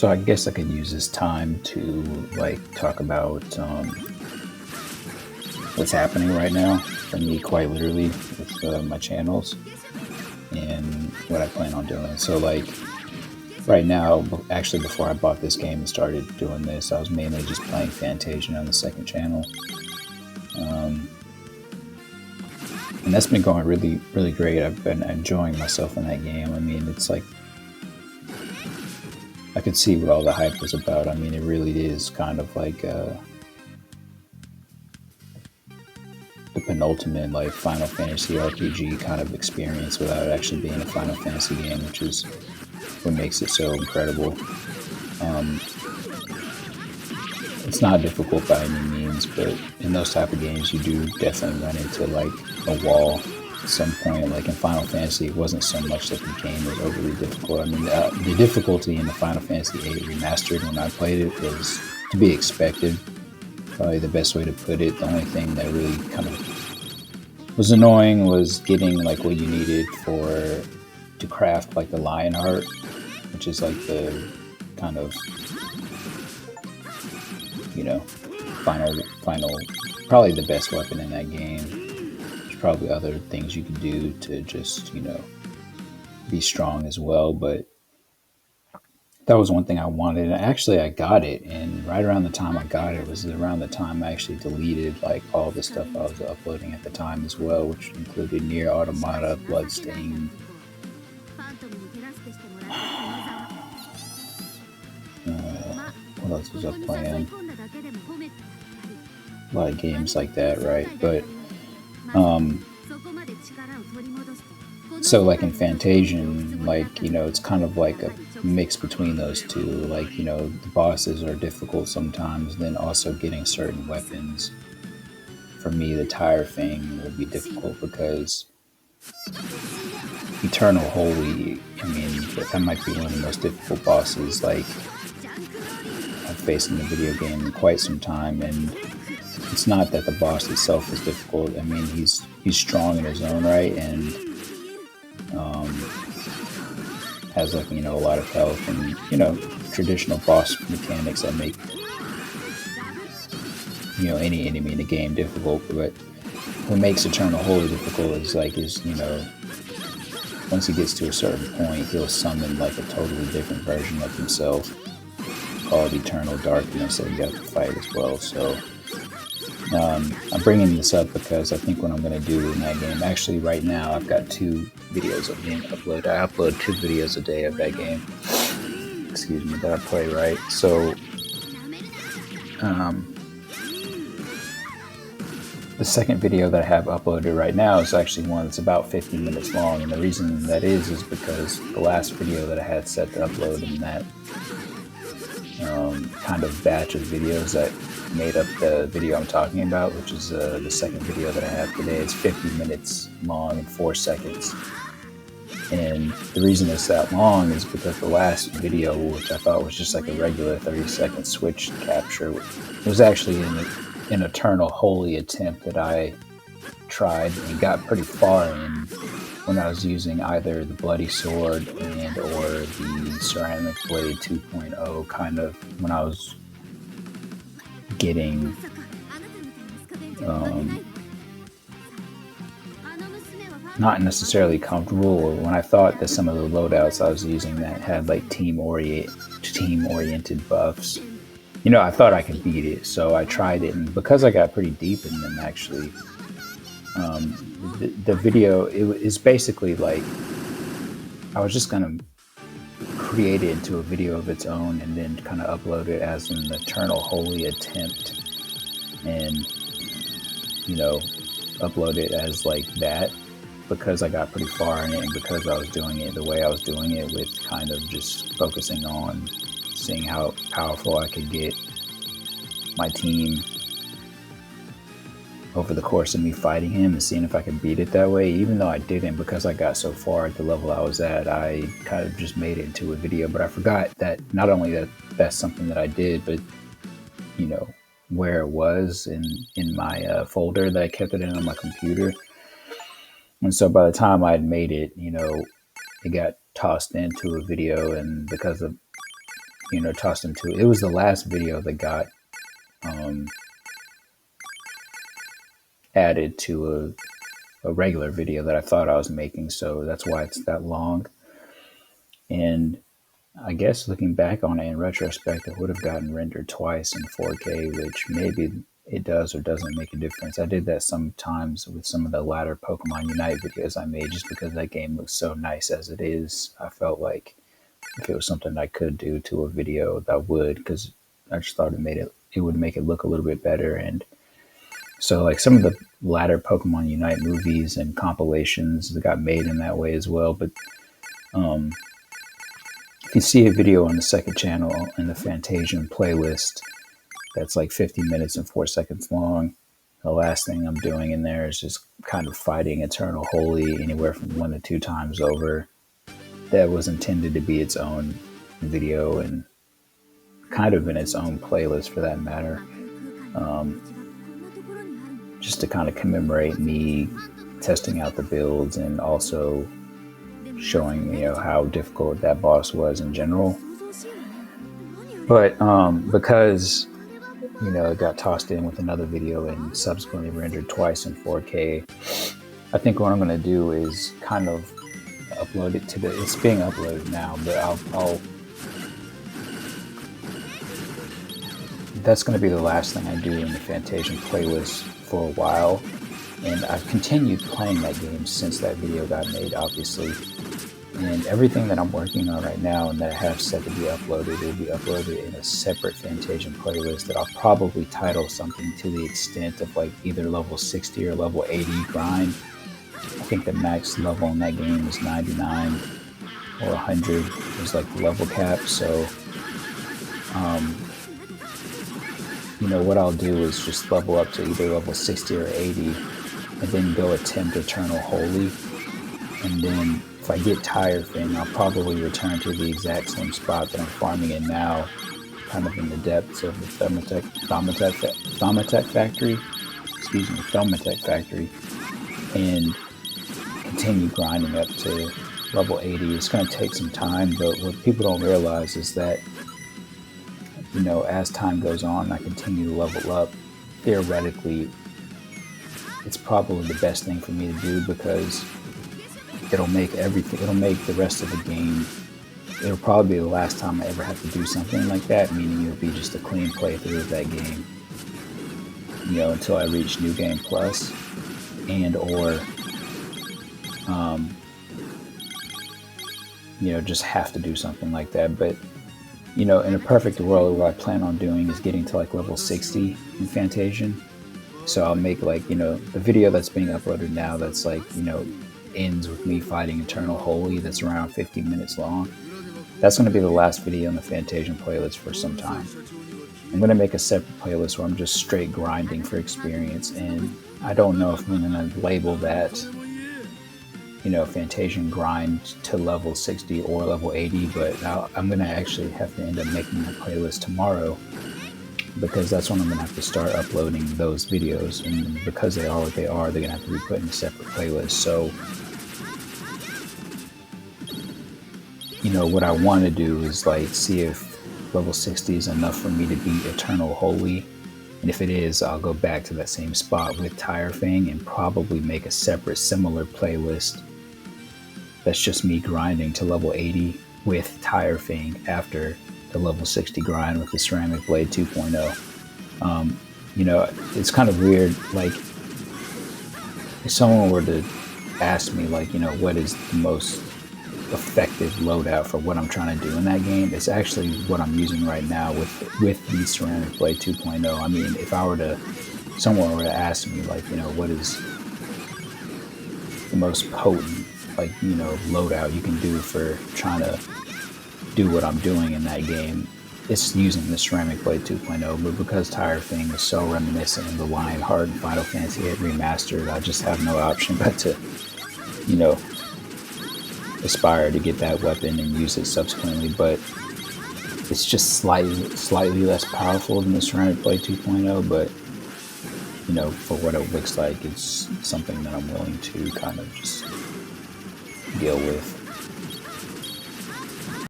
So I guess I could use this time to like talk about what's happening right now for me, quite literally, with my channels and what I plan on doing. So like right now, actually before I bought this game and started doing this, I was mainly just playing Fantasia on the second channel. And that's been going really, really great. I've been enjoying myself in that game. I mean, it's like, I could see what all the hype was about. I mean, it really is kind of like the penultimate like Final Fantasy RPG kind of experience without actually being a Final Fantasy game, which is what makes it so incredible. It's not difficult by any means, but in those type of games, you do definitely run into like a wall at some point. Like in Final Fantasy, it wasn't so much that the game was overly difficult. I mean, the difficulty in the Final Fantasy VIII Remastered when I played it was to be expected. Probably the best way to put it. The only thing that really kind of was annoying was getting like what you needed to craft like the lion heart, which is like the kind of, you know, final, probably the best weapon in that game. There's probably other things you can do to just, you know, be strong as well, but that was one thing I wanted. And actually I got it, and right around the time I got it was around the time I actually deleted like all the stuff I was uploading at the time as well, which included Nier Automata, Bloodstained, what else was I playing? A lot of games like that, right? But so like in Fantasian, like, you know, it's kind of like a mix between those two. Like, you know, the bosses are difficult sometimes, then also getting certain weapons. For me, the tire thing would be difficult because Eternal Holy, I mean, that might be one of the most difficult bosses like I've faced in the video game in quite some time. And it's not that the boss itself is difficult. I mean, he's strong in his own right, and has like, you know, a lot of health and, you know, traditional boss mechanics that make, you know, any enemy in the game difficult. But what makes Eternal Holy difficult is, you know, once he gets to a certain point, he'll summon like a totally different version of himself called Eternal Darkness that you have to fight as well. So I'm bringing this up because I think what I'm going to do in that game, actually right now I've got 2 videos of being uploaded. I upload 2 videos a day of that game, excuse me, that I play, right? So the second video that I have uploaded right now is actually one that's about 15 minutes long, and the reason that is because the last video that I had set to upload in that kind of batch of videos that made up the video I'm talking about, which is the second video that I have today. It's 50 minutes long and 4 seconds. And the reason it's that long is because the last video, which I thought was just like a regular 30-second switch capture, was actually an Eternal Holy attempt that I tried and got pretty far in when I was using either the Bloody Sword and or the Ceramic Blade 2.0, kind of when I was getting not necessarily comfortable, when I thought that some of the loadouts I was using that had like team-oriented buffs, you know, I thought I could beat it, so I tried it, and because I got pretty deep in them, actually, the video, it is basically like I was just gonna create it into a video of its own and then kind of upload it as an Eternal Holy attempt, and, you know, upload it as like that, because I got pretty far in it, and because I was doing it the way I was doing it, with kind of just focusing on seeing how powerful I could get my team over the course of me fighting him and seeing if I could beat it that way. Even though I didn't, because I got so far at the level I was at, I kind of just made it into a video. But I forgot that not only that that's something that I did, but, you know, where it was in my folder that I kept it in on my computer. And so by the time I had made it, you know, it got tossed into a video, and because of tossed into it. It was the last video that got added to a regular video that I thought I was making, so that's why it's that long. And I guess looking back on it in retrospect, it would have gotten rendered twice in 4K, which maybe it does or doesn't make a difference. I did that sometimes with some of the latter Pokemon Unite videos I made, just because that game looks so nice as it is. I felt like if it was something I could do to a video, that I would, because I just thought it would make it look a little bit better. And so like some of the latter Pokemon Unite movies and compilations that got made in that way as well. But if you see a video on the second channel in the Fantasian playlist that's like 50 minutes and 4 seconds long, the last thing I'm doing in there is just kind of fighting Eternal Holy anywhere from 1 to 2 times over. That was intended to be its own video and kind of in its own playlist for that matter. Just to kind of commemorate me testing out the builds and also showing how difficult that boss was in general. But because it got tossed in with another video and subsequently rendered twice in 4K, I think what I'm going to do is kind of upload it to it's being uploaded now, but I'll that's going to be the last thing I do in the Fantasian playlist for a while. And I've continued playing that game since that video got made, obviously. And everything that I'm working on right now and that I have set to be uploaded will be uploaded in a separate Fantasian playlist that I'll probably title something to the extent of like either level 60 or level 80 grind. I think the max level in that game is 99 or 100 is like the level cap. So, what I'll do is just level up to either level 60 or 80 and then go attempt Eternal Holy. And then if I get Tire Thing, I'll probably return to the exact same spot that I'm farming in now, kind of in the depths of the Thaumatech Factory, and continue grinding up to level 80. It's going to take some time, but what people don't realize is that, as time goes on, I continue to level up. Theoretically, it's probably the best thing for me to do because it'll make the rest of the game, it'll probably be the last time I ever have to do something like that, meaning it'll be just a clean playthrough of that game, until I reach New Game Plus and or just have to do something like that. But in a perfect world, what I plan on doing is getting to like level 60 in Fantasian. So I'll make like, the video that's being uploaded now that's like, ends with me fighting Eternal Holy, that's around 50 minutes long. That's going to be the last video in the Fantasian playlist for some time. I'm going to make a separate playlist where I'm just straight grinding for experience, and I don't know if I'm going to label that Fantasian grind to level 60 or level 80, but I'm going to actually have to end up making a playlist tomorrow, because that's when I'm going to have to start uploading those videos. And because they are what they are, they're going to have to be put in a separate playlist. So, what I want to do is like see if level 60 is enough for me to beat Eternal Holy. And if it is, I'll go back to that same spot with Tire Fang and probably make a separate similar playlist that's just me grinding to level 80 with Tire Fang after the level 60 grind with the Ceramic Blade 2.0. It's kind of weird, like if someone were to ask me like, what is the most effective loadout for what I'm trying to do in that game, it's actually what I'm using right now with the Ceramic Blade 2.0. I mean, if someone were to ask me like, what is the most potent loadout you can do for trying to do what I'm doing in that game, it's using the Ceramic Blade 2.0, but because Tire Fang is so reminiscent of the Lionheart and Final Fantasy 8 Remastered, I just have no option but to, aspire to get that weapon and use it subsequently. But it's just slightly less powerful than the Ceramic Blade 2.0, but, for what it looks like, it's something that I'm willing to kind of just deal with.